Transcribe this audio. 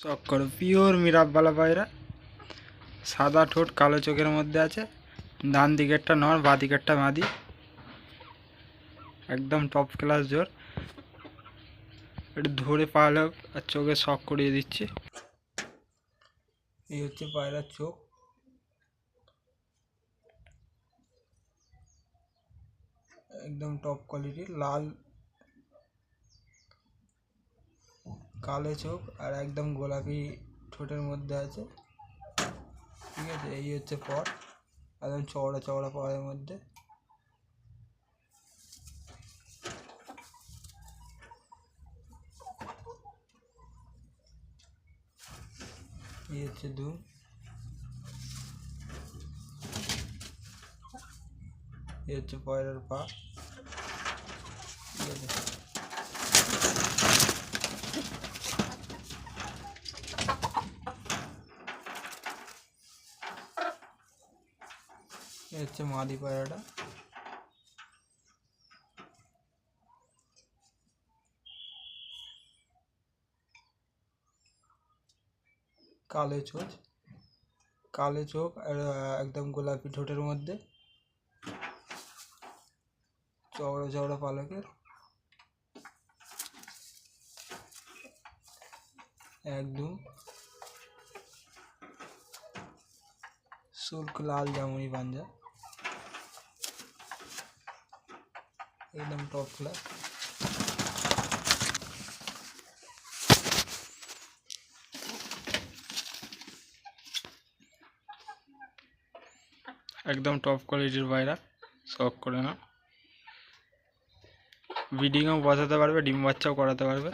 চক্কর পিওর মিরাববালা পায়রা, সাদা ঠোঁট কালো চোখের মধ্যে আছে। ডান দিকেরটা নর, বাঁ দিকেরটা মাদি। একদম টপ ক্লাস জোর। একটু ধরে পারলে আর চোখে শক করিয়ে দিচ্ছি। এই হচ্ছে পায়রার চোখ। একদম টপ কোয়ালিটির, লাল কালো চোখ আর একদম গোলাপি ঠোঁটের মধ্যে আছে। ঠিক আছে, এই হচ্ছে পট, একদম চওড়া চওড়া পরের মধ্যে। এই হচ্ছে দুম। এই হচ্ছে পয়রার পা। ঠিক আছে, এই হচ্ছে মাদি পায়রাটা। কালো চোখ, কালো চোখ আর একদম গোলাপি ঠোঁটের মধ্যে, চওড়া চওড়া পালকের। একদম শুল্ক লাল জামুনি পাঞ্জা, একদম টপ ক্লাস। একদম টপ কোয়ালিটির পায়রা, শখ করে না। ব্রিডিংও বসাতে পারবে, ডিম বাচ্চাও করাতে পারবে।